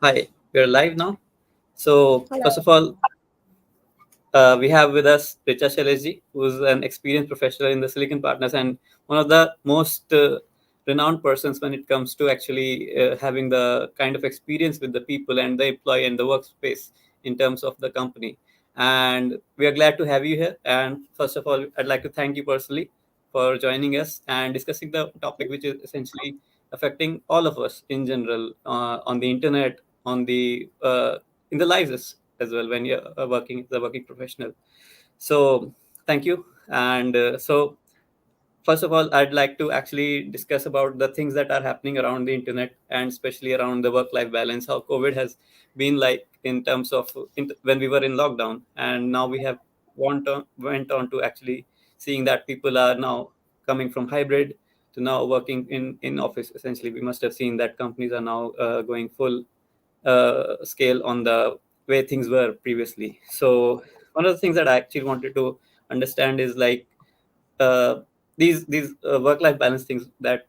Hi, we're live now. So, first Hello. of all, we have with us Richa Shaileji, who's an experienced professional in the Silicon Partners and one of the most renowned persons when it comes to actually having the kind of experience with the people and the employee and the workspace in terms of the company. And we are glad to have you here. And first of all, I'd like to thank you personally for joining us and discussing the topic, which is essentially affecting all of us in general on the internet, on the in the lives as well when you're working as a working professional. So thank you. And so first of all, I'd like to actually discuss about the things that are happening around the internet and especially around the work-life balance, how COVID has been like in terms of when we were in lockdown, and now we have went on to actually seeing that people are now coming from hybrid to now working in office. Essentially, we must have seen that companies are now going full scale on the way things were previously. So one of the things that I actually wanted to understand is like uh, these work life balance things that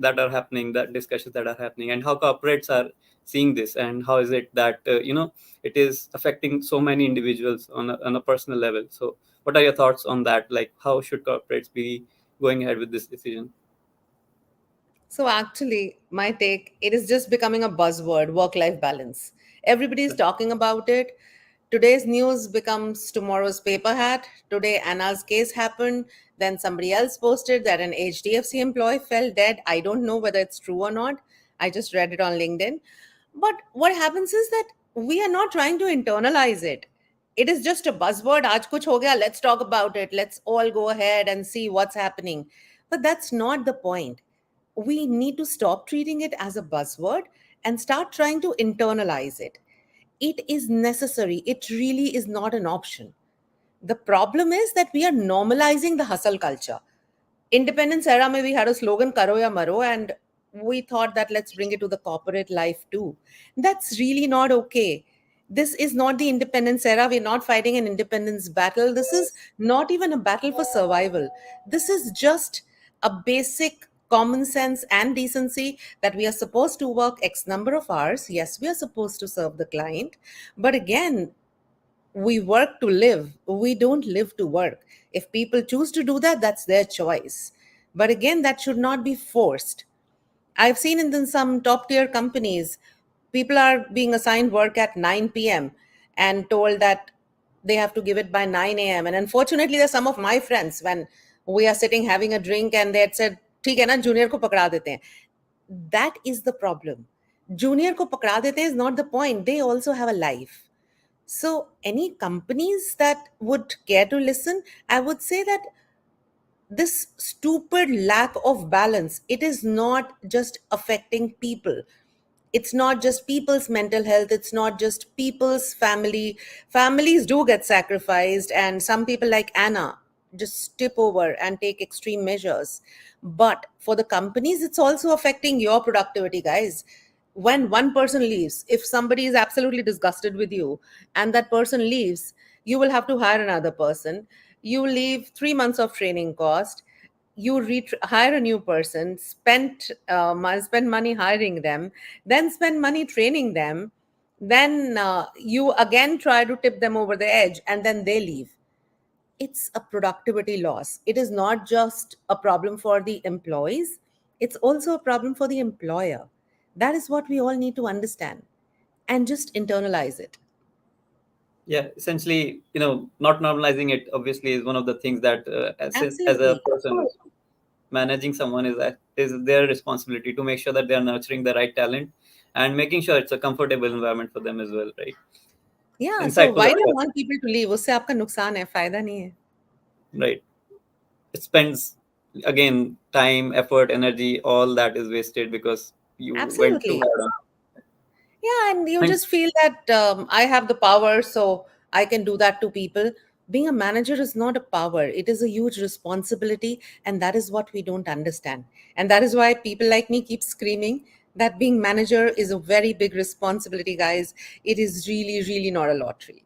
are happening, that discussions that are happening, and how corporates are seeing this, and how is it that it is affecting so many individuals on a personal level. So what are your thoughts on that? Like, how should corporates be going ahead with this decision? So actually, my take, it is just becoming a buzzword, work-life balance. Everybody is talking about it. Today's news becomes tomorrow's paper hat. Today, Anna's case happened. Then somebody else posted that an HDFC employee fell dead. I don't know whether it's true or not. I just read it on LinkedIn. But what happens is that we are not trying to internalize it. It is just a buzzword. Aaj kuch ho gaya. Let's talk about it. Let's all go ahead and see what's happening. But that's not the point. We need to stop treating it as a buzzword and start trying to internalize it. It is necessary. It really is not an option. The problem is that we are normalizing the hustle culture. Independence era mein we had a slogan karo ya maro, and we thought that let's bring it to the corporate life too. That's really not okay. This is not the independence era. We're not fighting an independence battle. This is not even a battle for survival. This is just a basic common sense and decency that we are supposed to work x number of hours. Yes, we are supposed to serve the client, but again, we work to live. We don't live to work. If people choose to do that, that's their choice. But again, that should not be forced. I've seen in some top tier companies, people are being assigned work at 9 p.m. and told that they have to give it by 9 a.m. And unfortunately, there's some of my friends when we are sitting having a drink and they had said, ठीक है ना junior को पकड़ा देते हैं. That is the problem. Junior को पकड़ा देते हैं is not the point. They also have a life. So, any companies that would care to listen, I would say that this stupid lack of balance, it is not just affecting people. It's not just people's mental health. It's not just people's family. Families do get sacrificed, and some people like Anna just tip over and take extreme measures. But for the companies, it's also affecting your productivity, guys. When one person leaves, if somebody is absolutely disgusted with you and that person leaves, you will have to hire another person. You leave 3 months of training cost. You hire a new person, spend money hiring them, then spend money training them, then you again try to tip them over the edge, and then they leave. It's a productivity loss. It is not just a problem for the employees, it's also a problem for the employer. That is what we all need to understand and just internalize it. Yeah, essentially, not normalizing it obviously is one of the things that as a Absolutely. person managing someone is their responsibility to make sure that they are nurturing the right talent and making sure it's a comfortable environment for them as well, right? Yeah, so Insightful why do you approach, want people to leave? उससे आपका नुकसान है, फायदा नहीं है. right? It spends again time, effort, energy, all that is wasted because you went too Absolutely. hard on. Yeah, and you Thank just feel that I have the power, so I can do that to people. Being a manager is not a power, it is a huge responsibility, and that is what we don't understand. And that is why people like me keep screaming that being manager is a very big responsibility, guys. It is really, really not a lottery.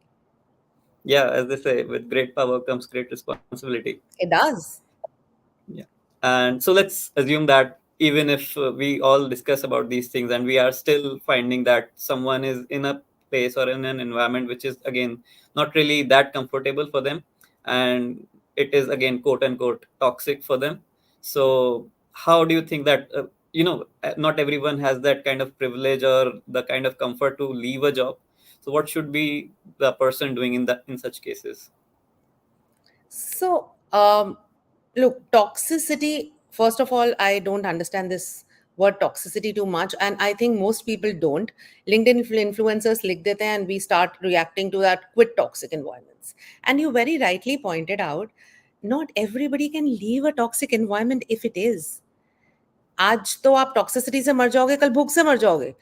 Yeah, as they say, with great power comes great responsibility. It does. Yeah. And so let's assume that even if we all discuss about these things and we are still finding that someone is in a place or in an environment which is again not really that comfortable for them, and it is again quote unquote toxic for them. So how do you think that not everyone has that kind of privilege or the kind of comfort to leave a job? So what should be the person doing in such cases? So, look, toxicity, first of all, I don't understand this word toxicity too much. And I think most people don't. LinkedIn influencers lick it and we start reacting to that, quit toxic environments. And you very rightly pointed out, not everybody can leave a toxic environment if it is. आज तो आप toxicity से मर जाओगे, कल भूख से मर जाओगे.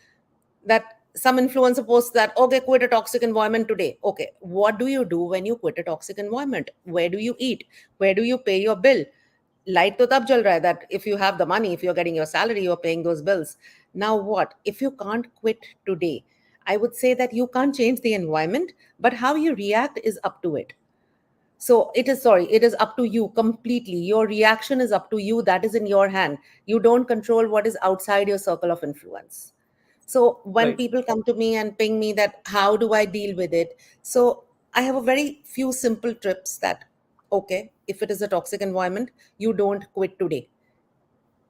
That some influencer posts that, okay, quit a toxic environment today. Okay, what do you do when you quit a toxic environment? Where do you eat? Where do you pay your bill? Light to tab jal raha hai that if you have the money, if you're getting your salary, you're paying those bills. Now what? If you can't quit today, I would say that you can't change the environment, but how you react is up to it. So it is, sorry, it is up to you completely. Your reaction is up to you. That is in your hand. You don't control what is outside your circle of influence. So when Right. people come to me and ping me that how do I deal with it? So I have a very few simple tips that, okay, if it is a toxic environment, you don't quit today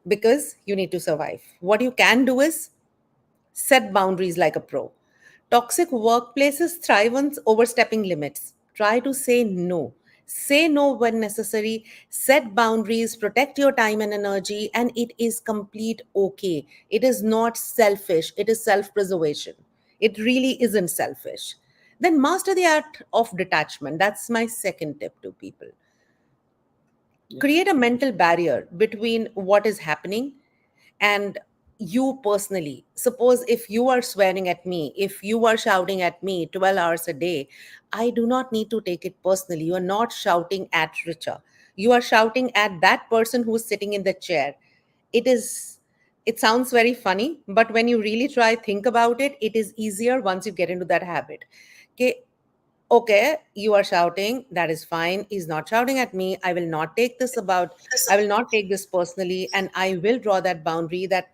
because you need to survive. What you can do is set boundaries like a pro. Toxic workplaces thrive on overstepping limits. Try to say no. Say no when necessary. Set boundaries, protect your time and energy, and it is complete okay. It is not selfish, it is self preservation. It really isn't selfish. Then master the art of detachment. That's my second tip to people. Yeah. Create a mental barrier between what is happening and you personally. Suppose if you are swearing at me, if you are shouting at me 12 hours a day, I do not need to take it personally. You are not shouting at Richa. You are shouting at that person who's sitting in the chair. It is, it sounds very funny, but when you really try think about it, it is easier once you get into that habit. Okay, okay, you are shouting, that is fine. He's not shouting at me. I will not take this about, I will not take this personally, and I will draw that boundary that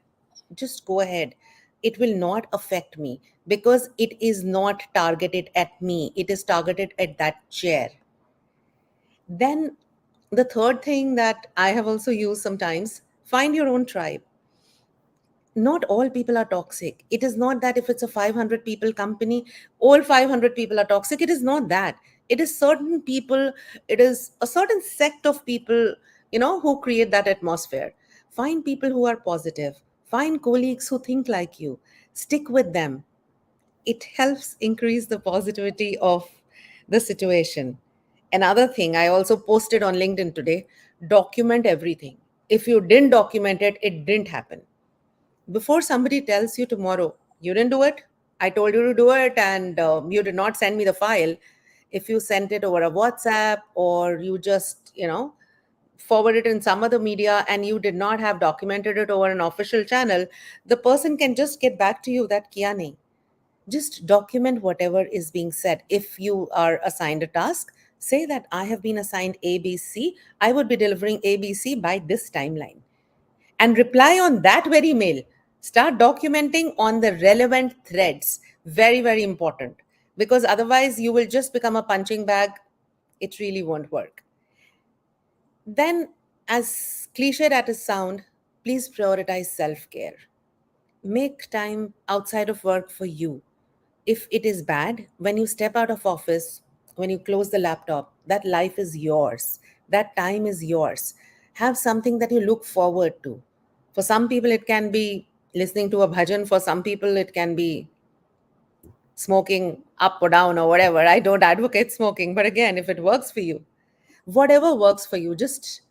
just go ahead. It will not affect me because it is not targeted at me, it is targeted at that chair. Then the third thing that I have also used sometimes, find your own tribe. Not all people are toxic. It is not that if it's a 500 people company, all 500 people are toxic. It is not that. It is certain people, it is a certain sect of people, who create that atmosphere. Find people who are positive. Find colleagues who think like you. Stick with them. It helps increase the positivity of the situation. Another thing I also posted on LinkedIn today, document everything. If you didn't document it, it didn't happen. Before somebody tells you tomorrow, you didn't do it, I told you to do it, and you did not send me the file. If you sent it over a WhatsApp or you just, forward it in some other media and you did not have documented it over an official channel, the person can just get back to you that kiya nahi. Just document whatever is being said. If you are assigned a task, say that I have been assigned ABC, I would be delivering ABC by this timeline, and reply on that very mail. Start documenting on the relevant threads. Very, very important. Because otherwise, you will just become a punching bag. It really won't work. Then, as cliched as it sound, please prioritize self care. Make time outside of work for you. If it is bad, when you step out of office, when you close the laptop, that life is yours. That time is yours. Have something that you look forward to. For some people, it can be listening to a bhajan. For some people, it can be smoking up or down or whatever. I don't advocate smoking, but again, if it works for you, whatever works for you, just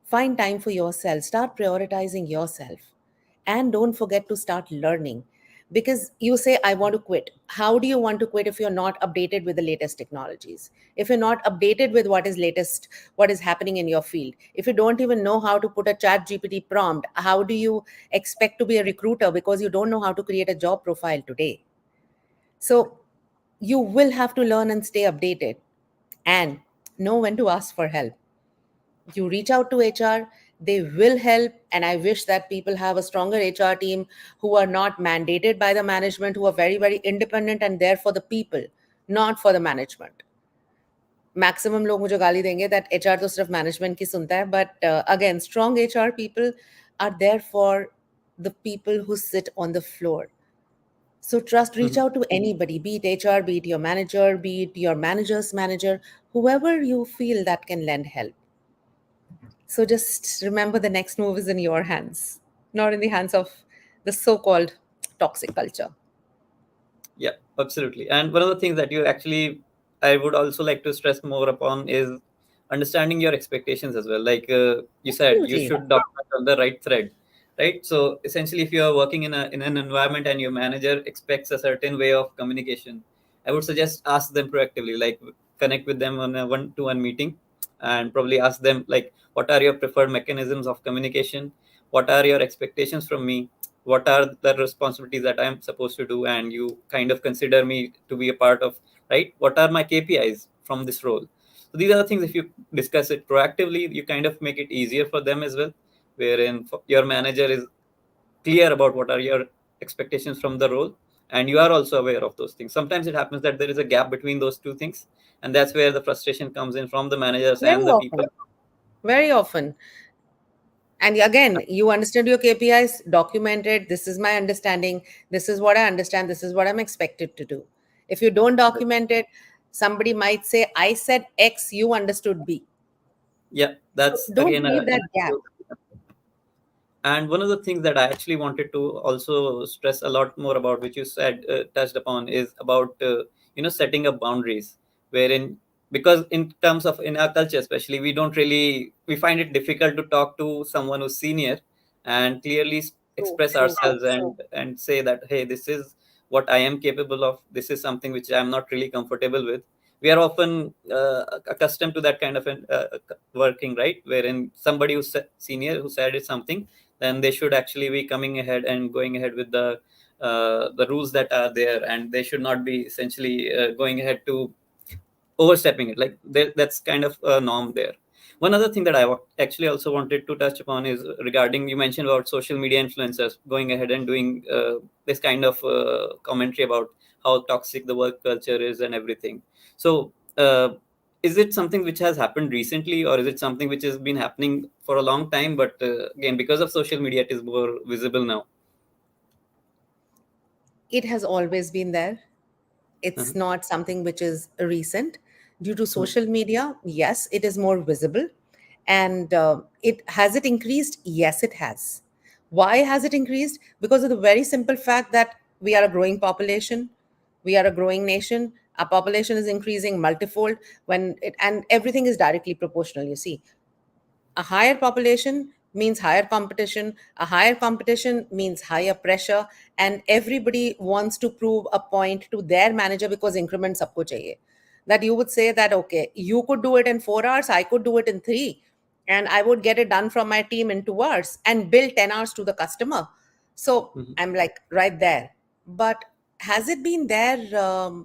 find time for yourself. Start prioritizing yourself. And don't forget to start learning. Because you say, I want to quit. How do you want to quit if you're not updated with the latest technologies? If you're not updated with what is latest, what is happening in your field? If you don't even know how to put a chat GPT prompt, how do you expect to be a recruiter because you don't know how to create a job profile today? So you will have to learn and stay updated and know when to ask for help. You reach out to HR, They will help. And I wish that people have a stronger HR team who are not mandated by the management, who are very, very independent and there for the people, not for the management. Maximum लोग मुझे गाली देंगे that HR तो सिर्फ management की सुनता है but again strong HR people are there for the people who sit on the floor. So trust, reach Mhm. out to anybody, be it HR, be it your manager, be it your manager's manager, whoever you feel that can lend help. So just remember the next move is in your hands, not in the hands of the so-called toxic culture. Yeah, absolutely. And one of the things that you actually, I would also like to stress more upon is understanding your expectations as well. Like you said, you Absolutely. should document on the right thread, right? So essentially, if you are working in an environment and your manager expects a certain way of communication, I would suggest ask them proactively, like connect with them on a one-to-one meeting, and probably ask them like, what are your preferred mechanisms of communication? What are your expectations from me? What are the responsibilities that I'm supposed to do, and you kind of consider me to be a part of, right? What are my KPIs from this role? So these are the things, if you discuss it proactively, you kind of make it easier for them as well, wherein your manager is clear about what are your expectations from the role, and you are also aware of those things. Sometimes it happens that there is a gap between those two things, and that's where the frustration comes in from the managers Very and the people. often. Very often. And again, you understand your KPIs, documented. This is my understanding. This is what I understand. This is what I'm expected to do. If you don't document it, somebody might say, I said X, you understood B. Yeah, So that's don't again leave a that gap. And one of the things that I actually wanted to also stress a lot more about, which you said, touched upon, is about setting up boundaries, wherein, because in terms of, in our culture especially, we find it difficult to talk to someone who's senior and clearly True, express true. ourselves and say that, hey, this is what I am capable of. This is something which I'm not really comfortable with. We are often accustomed to that kind of working, right? Wherein somebody who's senior who said is something, then they should actually be coming ahead and going ahead with the rules that are there, and they should not be essentially going ahead to overstepping it. Like that's kind of a norm there. One other thing that actually also wanted to touch upon is regarding, you mentioned about social media influencers going ahead and doing this kind of commentary about how toxic the work culture is and everything. So is it something which has happened recently, or is it something which has been happening for a long time, but again, because of social media, it is more visible now? It has always been there. It's Uh-huh. not something which is recent. Due to Mhm. social media, yes, it is more visible. And it has it increased? Yes, it has. Why has it increased? Because of the very simple fact that we are a growing population, we are a growing nation. Our population is increasing multifold and everything is directly proportional. You see, a higher population means higher competition. A higher competition means higher pressure. And everybody wants to prove a point to their manager because increment sabko chahiye. That you would say that, okay, you could do it in 4 hours, I could do it in three. And I would get it done from my team in 2 hours and bill 10 hours to the customer. So Mhm. I'm like right there. But has it been there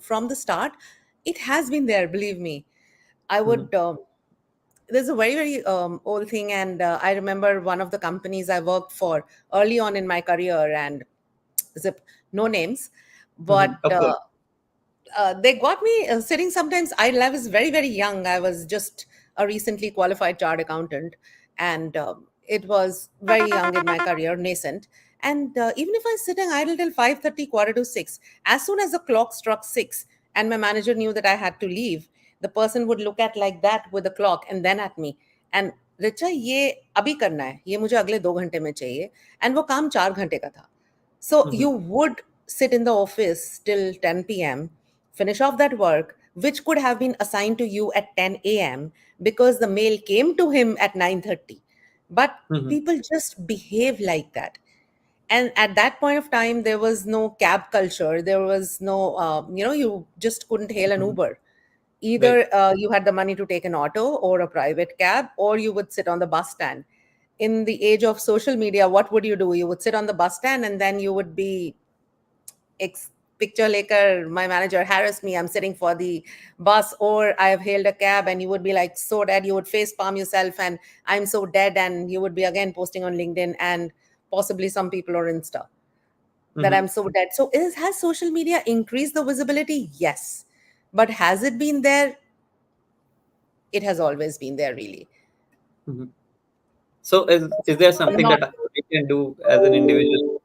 from the start? It has been there, believe me. I Mhm. would there's a very very old thing, and I remember one of the companies I worked for early on in my career, and zip, no names, but Mhm. Of course. they got me sitting sometimes. I was very very young. I was just a recently qualified chartered accountant, and it was very young in my career, nascent. And even if I was sitting idle till 5:30, quarter to 6, as soon as the clock struck 6 and my manager knew that I had to leave, the person would look at like that with the clock and then at me and, Richa ये अभी करना है, ये मुझे अगले 2 घंटे में चाहिए. And वो काम 4 घंटे का था. So you Mhm. would sit in the office till 10 p.m., finish off that work, which could have been assigned to you at 10 a.m. because the mail came to him at 9:30. But Mhm. people just behave like that. And at that point of time, there was no cab culture. There was no, you just couldn't hail an Mhm. Uber. Right. Either you had the money to take an auto or a private cab, or you would sit on the bus stand. In the age of social media, what would you do? You would sit on the bus stand and then you would be picture later, my manager harassed me, I'm sitting for the bus, or I have hailed a cab, and you would be like so dead, you would face palm yourself, and I'm so dead, and you would be again posting on LinkedIn and possibly some people on Insta that Mm-hmm. I'm so dead. So has social media increased the visibility? Yes. But has it been there? It has always been there, really. Mm-hmm. So is there something Not, that we can do as an individual?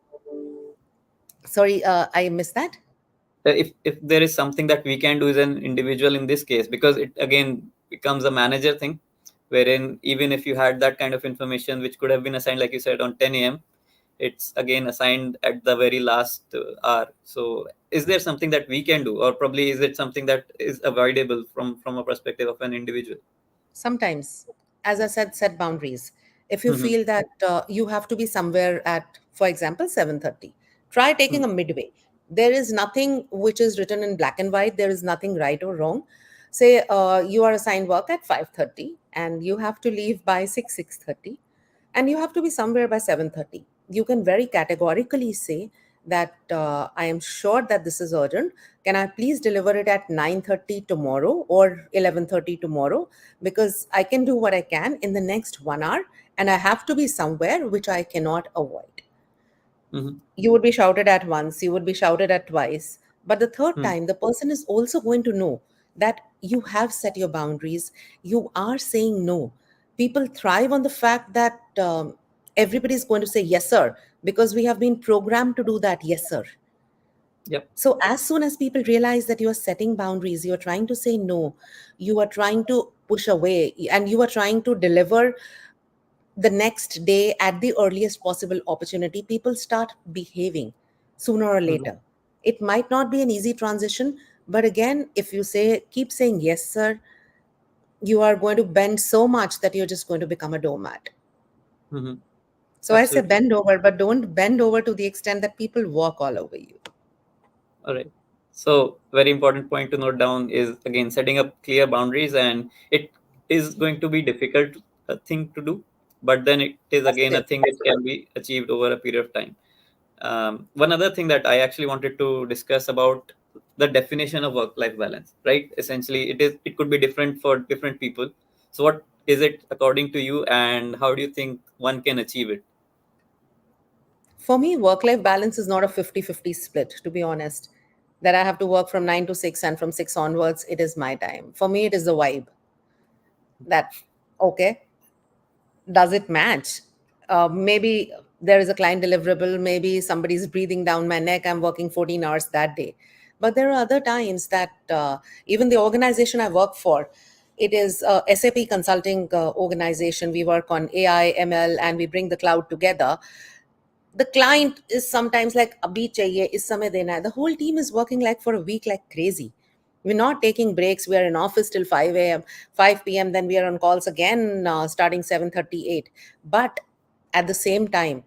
sorry, I missed that. If there is something that we can do as an individual in this case, because it again becomes a manager thing, wherein even if you had that kind of information which could have been assigned, like you said, on 10 a.m., it's again assigned at the very last hour. So is there something that we can do, or probably is it something that is avoidable from a perspective of an individual? Sometimes, as I said, set boundaries. If you Mm-hmm. feel that you have to be somewhere at, for example, 7:30, try taking a midway. There is nothing which is written in black and white. There is nothing right or wrong. Say you are assigned work at 5:30 and you have to leave by 6:30, and you have to be somewhere by 7:30. You can very categorically say that I am sure that this is urgent. Can I please deliver it at 9:30 tomorrow or 11:30 tomorrow? Because I can do what I can in the next 1 hour, and I have to be somewhere which I cannot avoid. Mm-hmm. You would be shouted at once, you would be shouted at twice, but the third Mm-hmm. time the person is also going to know that you have set your boundaries, you are saying no. People thrive on the fact that everybody is going to say yes sir, because we have been programmed to do that yes sir. Yep. So as soon as people realize that you are setting boundaries, you are trying to say no, you are trying to push away, and you are trying to deliver the next day at the earliest possible opportunity, people start behaving sooner or Mm-hmm. later. It might not be an easy transition, but again, if you say keep saying yes sir, you are going to bend so much that you're just going to become a doormat. Mm-hmm. So I say Absolutely. bend over, but don't bend over to the extent that people walk all over you. All right. So very important point to note down is again setting up clear boundaries, and it is going to be difficult thing to do, but then it is Yes, again it a is. thing that can be achieved over a period of time. One other thing that I actually wanted to discuss about the definition of work-life balance, right? Essentially, it could be different for different people. So, what is it according to you, and how do you think one can achieve it? For me, work life balance is not a 50-50 split, to be honest. That I have to work from 9 to 6, and from 6 onwards, it is my time. For me, it is the vibe that, okay, does it match? Maybe there is a client deliverable, maybe somebody's breathing down my neck, I'm working 14 hours that day. But there are other times that even the organization I work for, it is a SAP consulting organization. We work on AI, ML, and we bring the cloud together. The client is sometimes like abhi chahiye is samay dena hai. The whole team is working like for a week like crazy. We're not taking breaks. We are in office till 5 a.m., 5 p.m., then we are on calls again starting 7:38. But at the same time,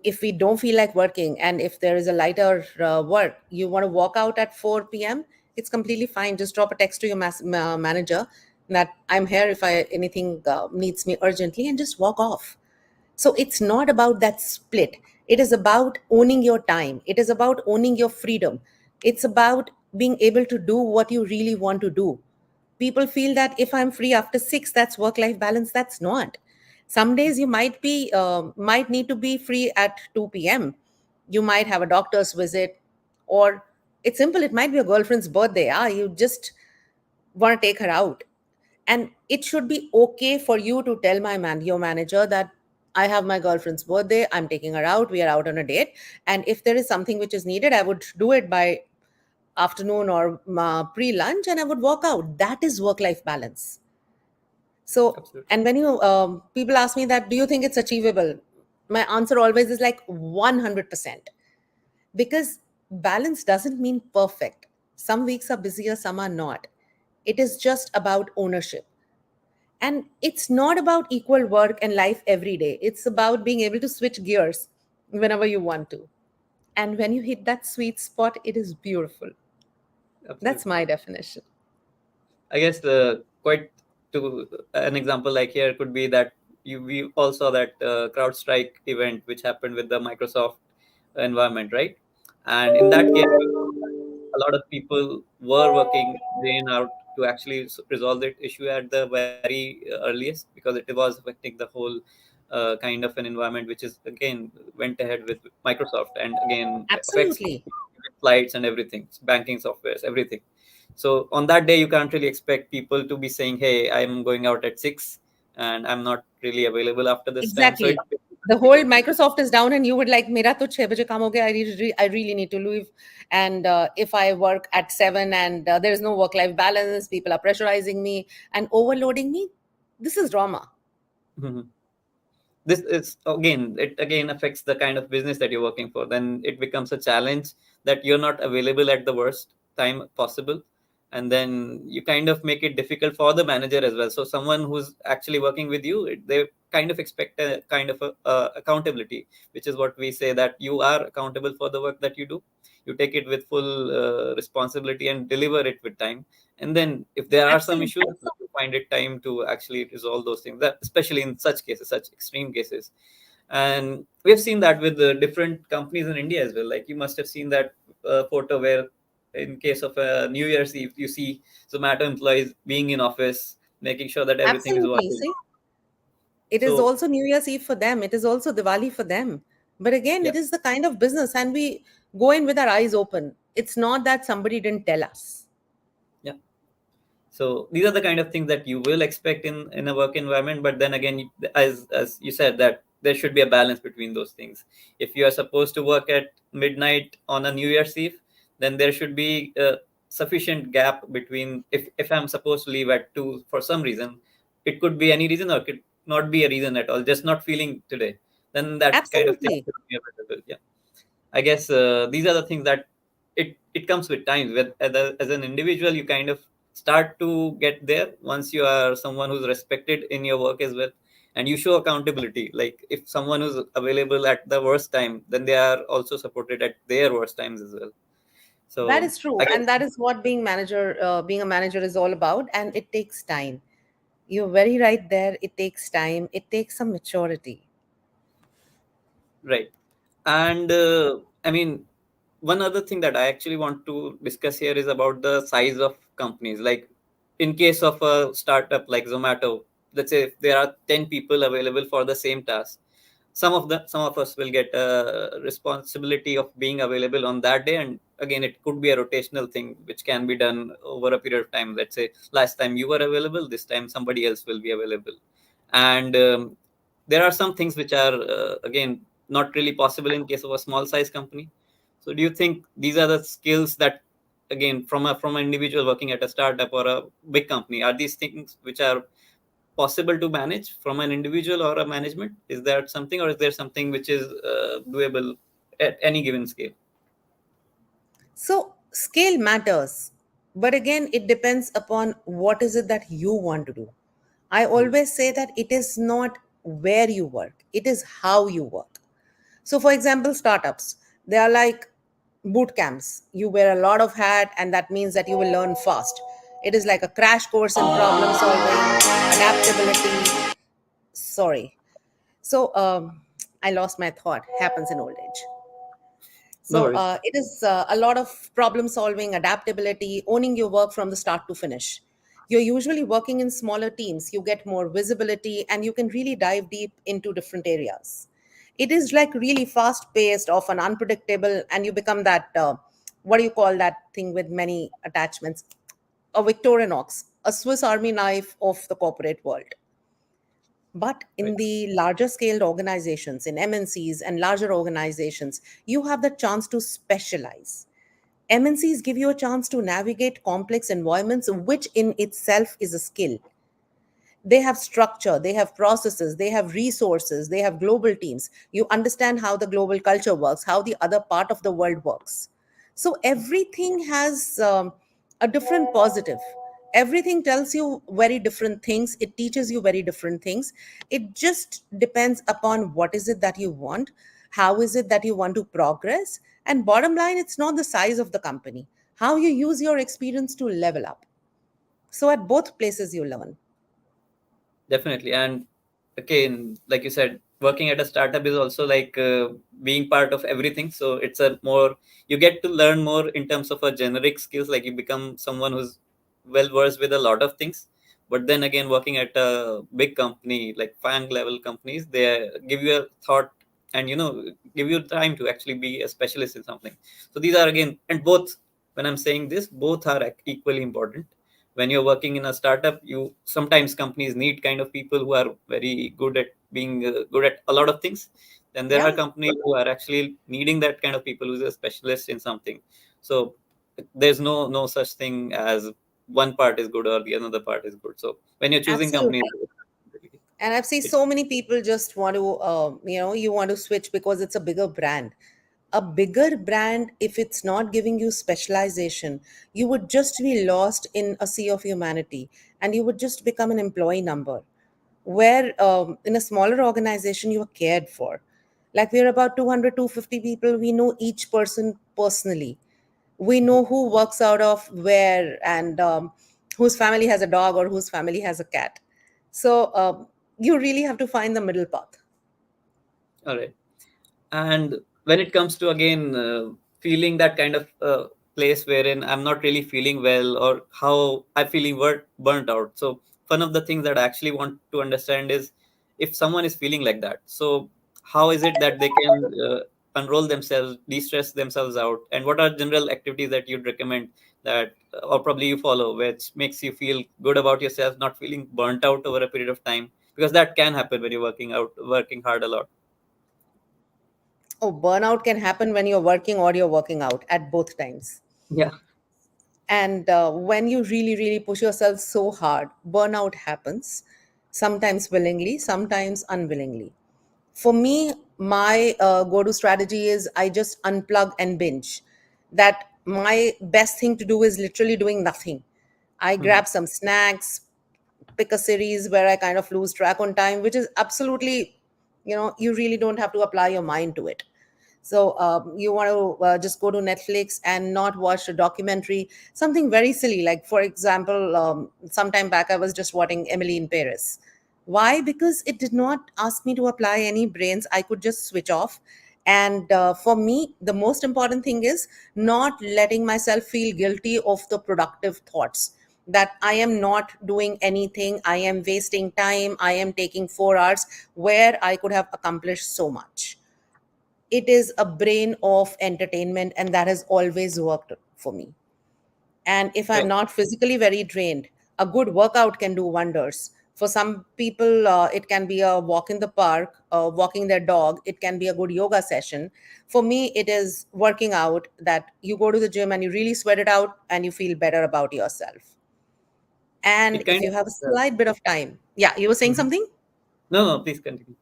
if we don't feel like working, and if there is a lighter work, you want to walk out at 4 p.m., it's completely fine. Just drop a text to your manager that I'm here if I anything needs me urgently, and just walk off. So it's not about that split. It is about owning your time. It is about owning your freedom. It's about being able to do what you really want to do. People feel that if I'm free after 6, that's work life balance. That's not. Some days you might need to be free at 2 p.m. You might have a doctor's visit, or it's simple. It might be a girlfriend's birthday. You just want to take her out, and it should be okay for you to tell your manager that I have my girlfriend's birthday, I'm taking her out, we are out on a date, and if there is something which is needed, I would do it by afternoon or pre-lunch, and I would walk out. That is work life balance. So, Absolutely. and when you people ask me that, do you think it's achievable, my answer always is like 100%, because balance doesn't mean perfect. Some weeks are busier, some are not. It is just about ownership. And it's not about equal work and life every day. It's about being able to switch gears whenever you want to. And when you hit that sweet spot, it is beautiful. That's Absolutely. my definition. I guess quite to an example like here could be that we all saw that CrowdStrike event which happened with the Microsoft environment, right? And in that case, we found that a lot of people were working day in out to actually resolve that issue at the very earliest, because it was affecting the whole kind of an environment, which is again went ahead with Microsoft, and again affects Absolutely. flights and everything, banking softwares, everything. So on that day, you can't really expect people to be saying, "Hey, I'm going out at 6, and I'm not really available after this time." So Exactly. it's The whole difficult. Microsoft is down, and you would like, "Mera to 6 baje kaam ho gaya. I really need to leave." And if I work at 7 and there is no work-life balance, people are pressurizing me and overloading me. This is drama. Mhm. This is again, it again affects the kind of business that you're working for. Then it becomes a challenge that you're not available at the worst time possible, and then you kind of make it difficult for the manager as well. So someone who's actually working with you, they kind of expect a kind of accountability, which is what we say, that you are accountable for the work that you do. You take it with full responsibility and deliver it with time. And then if there are some issues, Absolutely. you find it time to actually resolve those things, that especially in such cases, such extreme cases. And we have seen that with the different companies in India as well. Like, you must have seen that photo where, in case of a New Year's Eve, you see Zomato employees being in office, making sure that everything is Absolutely. working. See, it is So also New Year's Eve for them. It is also Diwali for them. But again, yeah, it is the kind of business, and we go in with our eyes open. It's not that somebody didn't tell us. yeah. So these are the kind of things that you will expect in a work environment. But then again, as you said, that there should be a balance between those things. If you are supposed to work at midnight on a New Year's Eve, then there should be a sufficient gap between, if I'm supposed to leave at 2 for some reason, it could be any reason, or it could not be a reason at all, just not feeling today. Then that kind of thing Absolutely. should be available. Yeah. I guess these are the things that it comes with time. With as an individual, you kind of start to get there once you are someone who's respected in your work as well, and you show accountability. Like, if someone who's available at the worst time, then they are also supported at their worst times as well. That So is true. I guess, And that is what being a manager is all about. And it takes time. You're very right there. It takes time. It takes some maturity. right. And I mean, one other thing that I actually want to discuss here is about the size of companies. Like, in case of a startup like Zomato, let's say if there are 10 people available for the same task, some of us will get a responsibility of being available on that day. And again, it could be a rotational thing which can be done over a period of time. Let's say last time you were available, this time somebody else will be available. And there are some things which are again not really possible in case of a small size company. So do you think these are the skills that, again, from an individual working at a startup or a big company, are these things which are possible to manage from an individual or a management? Is that something, or is there something which is doable at any given scale? So scale matters. But again, it depends upon what is it that you want to do. I Mhm. always say that it is not where you work, it is how you work. So, for example, startups, they are like boot camps. You wear a lot of hat, and that means that you will learn fast. It is like a crash course in problem solving, adaptability. Sorry. So, I lost my thought. Happens in old age. No So worries. it is a lot of problem solving, adaptability, owning your work from the start to finish. You're usually working in smaller teams, you get more visibility, and you can really dive deep into different areas. It is like really fast paced, often unpredictable, and you become that what do you call that thing with many attachments? A Victorinox, a Swiss Army knife of the corporate world. But Right. in the larger scaled organizations, in MNCs and larger organizations, you have the chance to specialize. MNCs give you a chance to navigate complex environments, which in itself is a skill. They have structure, they have processes, they have resources, they have global teams. You understand how the global culture works, how the other part of the world works. So everything has a different positive. Everything tells you very different things, it teaches you very different things. It just depends upon what is it that you want, how is it that you want to progress, and bottom line, it's not the size of the company, how you use your experience to level up. So at both places you learn. Definitely. And again, like you said, working at a startup is also like being part of everything. So it's a more, you get to learn more in terms of a generic skills, like you become someone who's well versed with a lot of things. But then again, working at a big company like FANG level companies, they give you a thought and give you time to actually be a specialist in something. So these are again, and both, when I'm saying this, both are equally important. When you're working in a startup, you sometimes companies need kind of people who are very good at being good at a lot of things. Then there are Yeah, companies who are actually needing that kind of people who's a specialist in something. So there's no such thing as one part is good or the another part is good. So when you're choosing companies, absolutely. And I've seen so many people just want to, you want to switch because it's a bigger brand. A bigger brand, if it's not giving you specialization, you would just be lost in a sea of humanity and you would just become an employee number. Where in a smaller organization, you are cared for. Like we're about 200, 250 people, we know each person personally. We know who works out of where and whose family has a dog or whose family has a cat. So you really have to find the middle path. all right. And when it comes to again feeling that kind of place wherein I'm not really feeling well, or how I'm feeling burnt out. So one of the things that I actually want to understand is, if someone is feeling like that, so how is it that they can unroll themselves, de-stress themselves out, and what are general activities that you'd recommend that or probably you follow, which makes you feel good about yourself, not feeling burnt out over a period of time, because that can happen when you're working hard a lot. Oh, burnout can happen when you're working or you're working out at both times. Yeah. And when you really, really push yourself so hard, burnout happens, sometimes willingly, sometimes unwillingly. For me, my go-to strategy is I just unplug and binge. That my best thing to do is literally doing nothing. I Mhm. grab some snacks, pick a series where I kind of lose track on time, which is absolutely, you really don't have to apply your mind to it. So you want to just go to Netflix and not watch a documentary, something very silly. Like, for example, sometime back, I was just watching Emily in Paris. Why? Because it did not ask me to apply any brains. I could just switch off. And for me, the most important thing is not letting myself feel guilty of the productive thoughts that I am not doing anything, I am wasting time, I am taking 4 hours where I could have accomplished so much. It is a brain of entertainment, and that has always worked for me. And if I'm Right. not physically very drained, a good workout can do wonders. For some people, it can be a walk in the park, walking their dog, it can be a good yoga session. For me, it is working out, that you go to the gym and you really sweat it out and you feel better about yourself. And It if kind you of have a slight bit of time, yeah, you were saying Mhm. something. No, no, please continue.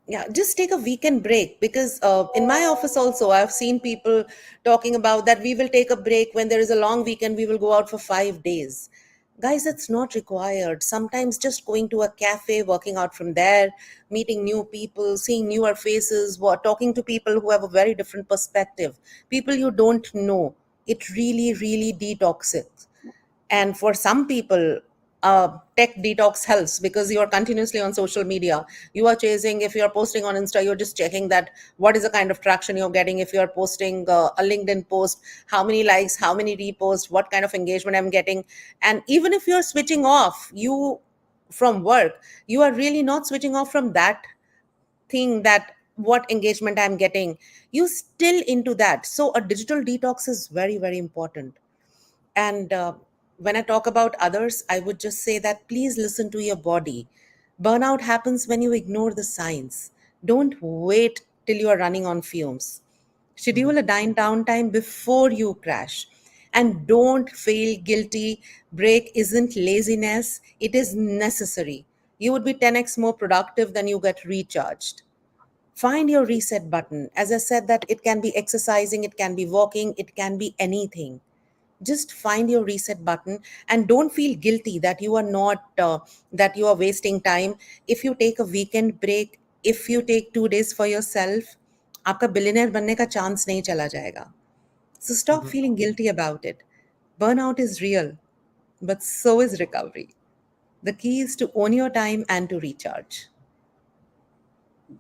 Yeah, just take a weekend break, because in my office also I've seen people talking about that we will take a break when there is a long weekend, we will go out for 5 days. Guys, that's not required. Sometimes just going to a cafe, working out from there, meeting new people, seeing newer faces, talking to people who have a very different perspective, people you don't know, it really, really detoxes. And for some people, tech detox helps, because you are continuously on social media. You are chasing, if you're posting on Insta, you're just checking that what is the kind of traction you're getting. If you're posting a LinkedIn post, how many likes, how many reposts, what kind of engagement I'm getting. And even if you're switching off you from work, you are really not switching off from that thing, that what engagement I'm getting, you still into that. So a digital detox is very, very important. And when I talk about others, I would just say that please listen to your body. Burnout happens when you ignore the signs. Don't wait till you are running on fumes. Mhm. Schedule a down time before you crash. And don't feel guilty. Break isn't laziness, it is necessary. You would be 10x more productive than you get recharged. Find your reset button. As I said, that it can be exercising, it can be walking, it can be anything. Just find your reset button, and don't feel guilty that you are not that you are wasting time. If you take a weekend break, if you take 2 days for yourself, आपका billionaire बनने का chance नहीं चला जाएगा. So stop Mhm. feeling guilty about it. Burnout is real, but so is recovery. The key is to own your time and to recharge.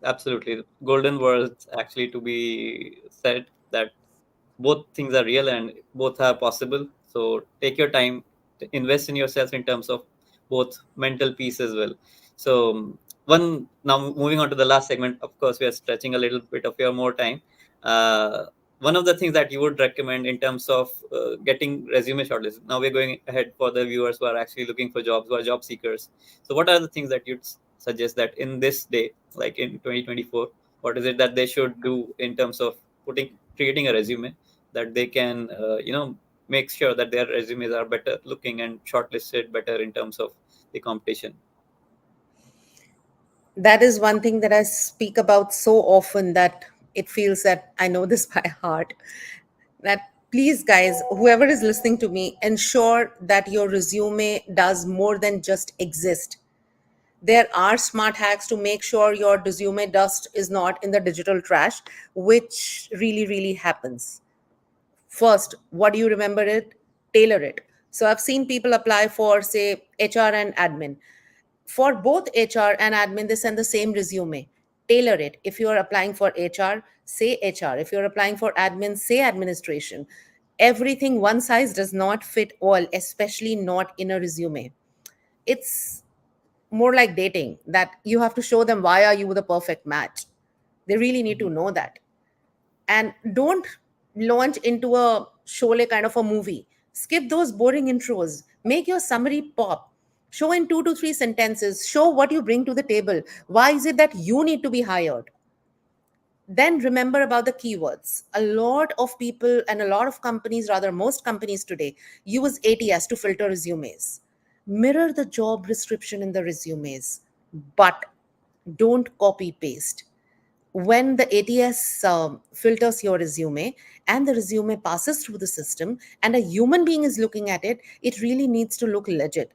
Absolutely. Golden words actually to be said, that both things are real and both are possible. So take your time to invest in yourself in terms of both mental peace as well. So one, now moving on to the last segment, of course we are stretching a little bit of your more time. uh, One of the things that you would recommend in terms of getting resume shortlisted, now we're going ahead for the viewers who are actually looking for jobs, who are job seekers. So what are the things that you'd suggest that in this day, like in 2024, what is it that they should do in terms of putting creating a resume, that they can make sure that their resumes are better looking and shortlisted better in terms of the competition? That is one thing that I speak about so often that it feels that I know this by heart. That please, guys, whoever is listening to me, ensure that your resume does more than just exist. There are smart hacks to make sure your resume dust is not in the digital trash, which really, really happens. First, what do you remember it? Tailor it. So I've seen people apply for, say, HR and admin. For both HR and admin, they send the same resume. Tailor it. If you're applying for HR, say HR. If you're applying for admin, say administration. Everything, one size does not fit all, especially not in a resume. It's more like dating, that you have to show them why are you the perfect match. They really need to Mhm. know that. And don't launch into a Sholay kind of a movie. Skip those boring intros. Make your summary pop. Show in 2 to 3 sentences. Show what you bring to the table. Why is it that you need to be hired? Then remember about the keywords. A lot of people and a lot of companies, rather, most companies today use ATS to filter resumes. Mirror the job description in the resumes, but don't copy paste. When the ATS filters your resume and the resume passes through the system and a human being is looking at it, it really needs to look legit.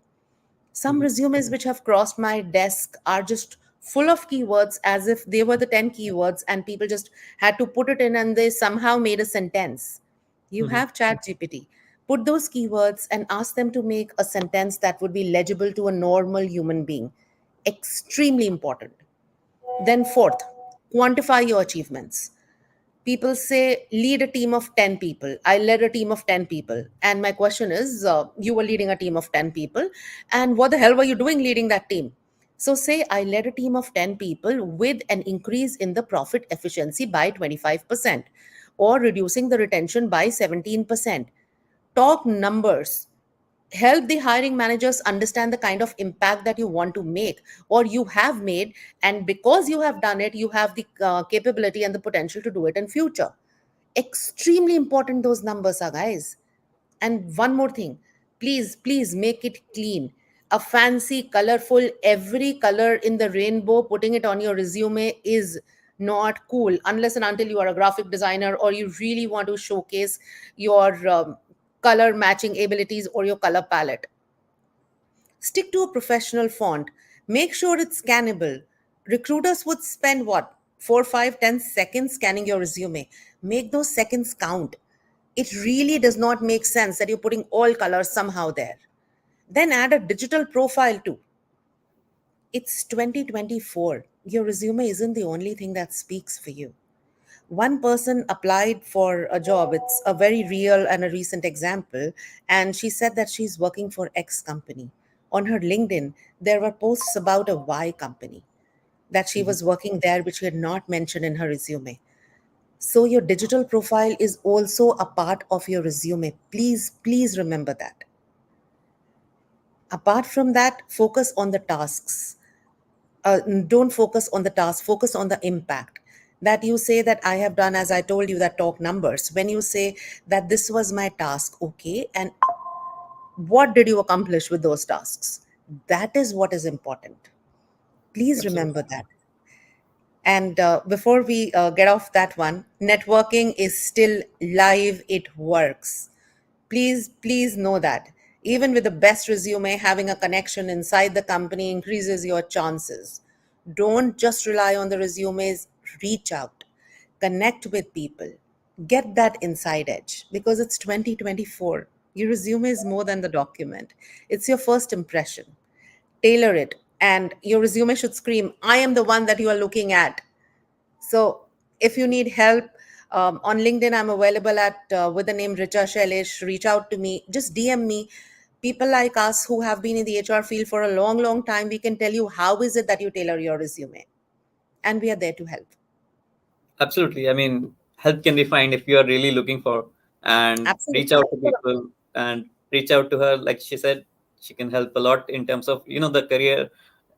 Some Mhm. resumes which have crossed my desk are just full of keywords as if they were the 10 keywords and people just had to put it in and they somehow made a sentence. You Mhm. have chat GPT. Put those keywords and ask them to make a sentence that would be legible to a normal human being. Extremely important. Then, fourth, quantify your achievements. People say, lead a team of 10 people. I led a team of 10 people. And my question is, you were leading a team of 10 people. And what the hell were you doing leading that team? So, say, I led a team of 10 people with an increase in the profit efficiency by 25% or reducing the retention by 17%. Talk numbers. Help the hiring managers understand the kind of impact that you want to make or you have made, and because you have done it, you have the capability and the potential to do it in future. Extremely important those numbers are, guys. And one more thing, please make it clean. A fancy, colorful, every color in the rainbow, putting it on your resume is not cool unless and until you are a graphic designer or you really want to showcase your color matching abilities or your color palette. Stick to a professional font. Make sure it's scannable. Recruiters would spend what? 4, 5, 10 seconds scanning your resume. Make those seconds count. It really does not make sense that you're putting all colors somehow there. Then add a digital profile too. It's 2024. Your resume isn't the only thing that speaks for you. One person applied for a job. It's a very real and a recent example. And she said that she's working for X company. On her LinkedIn, there were posts about a Y company that she Mhm. was working there, which she had not mentioned in her resume. So, your digital profile is also a part of your resume. Please remember that. Apart from that, focus on the tasks. Don't focus on the task, focus on the impact that you say that I have done. As I told you, that talk numbers. When you say that this was my task, okay, and what did you accomplish with those tasks? That is what is important. Please remember Absolutely. that. And before we get off that one, networking is still live, it works. Please know that. Even with the best resume, having a connection inside the company increases your chances. Don't just rely on the resumes, reach out, connect with people, get that inside edge because it's 2024. Your resume is more than the document, it's your first impression. Tailor it. And your resume should scream, I am the one that you are looking at. So if you need help, on LinkedIn, I'm available at with the name Richa Shailesh. Reach out to me, just DM me. People like us who have been in the HR field for a long, long time, we can tell you how is it that you tailor your resume, and we are there to help. Absolutely. I mean, help can be found if you are really looking for, and reach Absolutely. out to people and reach out to her. Like she said, she can help a lot in terms of, the career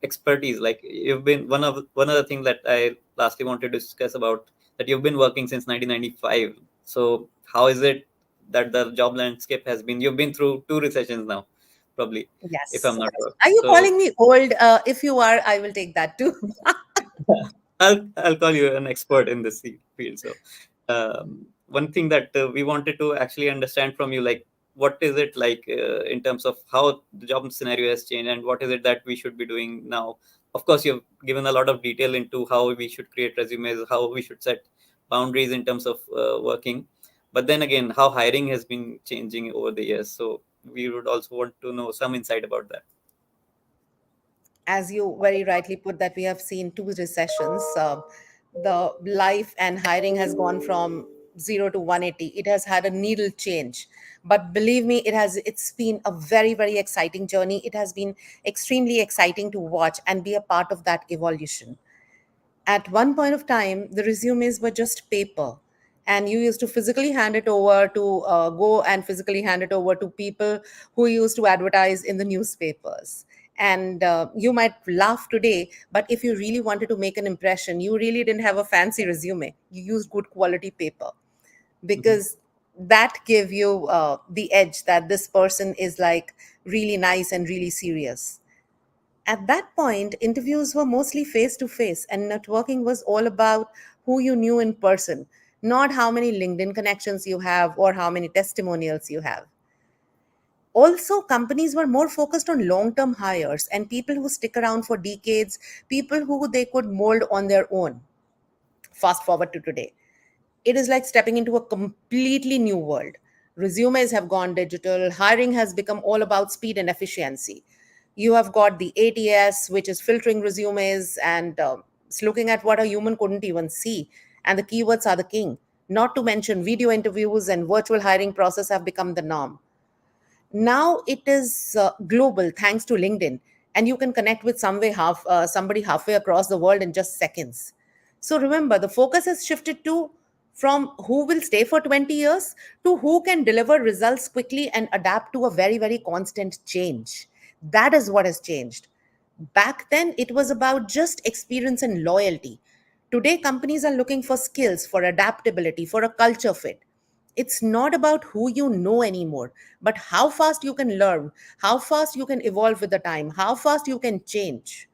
expertise. Like you've been one of the things that I lastly wanted to discuss about, that you've been working since 1995. So how is it that the job landscape has been? You've been through two recessions now, probably, if I'm Yes. not wrong. Are you So calling me old? If you are, I will take that too. I'll call you an expert in this field. So, one thing that we wanted to actually understand from you, like, what is it like in terms of how the job scenario has changed, and what is it that we should be doing now? Of course, you've given a lot of detail into how we should create resumes, how we should set boundaries in terms of working, but then again, how hiring has been changing over the years. So, we would also want to know some insight about that. As you very rightly put, that we have seen two recessions. The life and hiring has gone from 0 to 180. It has had a needle change, but believe me, it's been a very, very exciting journey. It has been extremely exciting to watch and be a part of that evolution. At one point of time, the resumes were just paper, and you used to physically hand it over to go and physically hand it over to people who used to advertise in the newspapers. And you might laugh today, but if you really wanted to make an impression, you really didn't have a fancy resume. You used good quality paper, Mhm. because that gave you the edge that this person is like really nice and really serious. At that point, interviews were mostly face to face, and networking was all about who you knew in person, not how many LinkedIn connections you have or how many testimonials you have. Also, companies were more focused on long term hires and people who stick around for decades, people who they could mold on their own. Fast forward to today, it is like stepping into a completely new world. Resumes have gone digital, hiring has become all about speed and efficiency. You have got the ATS, which is filtering resumes and it's looking at what a human couldn't even see. And the keywords are the king. Not to mention, video interviews and virtual hiring process have become the norm. Now it is global thanks to LinkedIn, and you can connect with somebody halfway across the world in just seconds. So remember, the focus has shifted to from who will stay for 20 years to who can deliver results quickly and adapt to a very, very constant change. That is what has changed. Back then, it was about just experience and loyalty. Today, companies are looking for skills, for adaptability, for a culture fit. It's not about who you know anymore, but how fast you can learn, how fast you can evolve with the time, how fast you can change.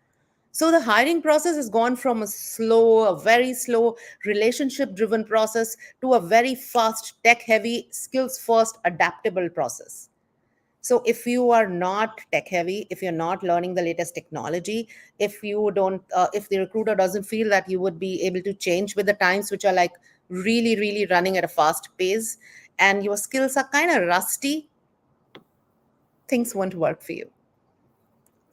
So the hiring process has gone from a very slow, relationship driven process to a very fast, tech heavy, skills first, adaptable process. So if you are not tech heavy, if you're not learning the latest technology, if you don't if the recruiter doesn't feel that you would be able to change with the times, which are like really, really running at a fast pace, and your skills are kind of rusty, things won't work for you.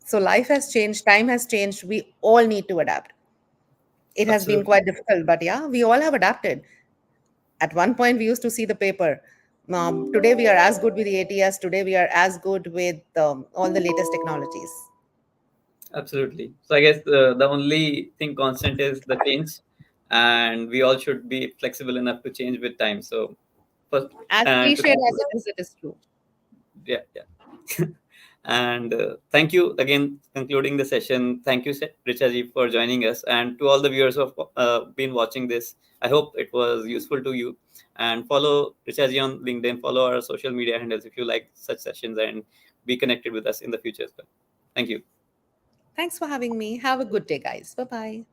So life has changed, time has changed, we all need to adapt. It has been Absolutely. quite difficult, but yeah, we all have adapted. At one point, we used to see the paper. Today, we are as good with the ATS. Today, we are as good with all the latest technologies. Absolutely. So I guess the only thing constant is the change, and we all should be flexible enough to change with time. So first, As and to cliche as conclude, it is true. yeah, yeah. And thank you again. Concluding the session, thank you, Richa ji, for joining us, and to all the viewers who have been watching this. I hope it was useful to you. And follow Richa ji on LinkedIn. Follow our social media handles if you like such sessions, and be connected with us in the future as well. Thank you. Thanks for having me. Have a good day, guys. Bye bye.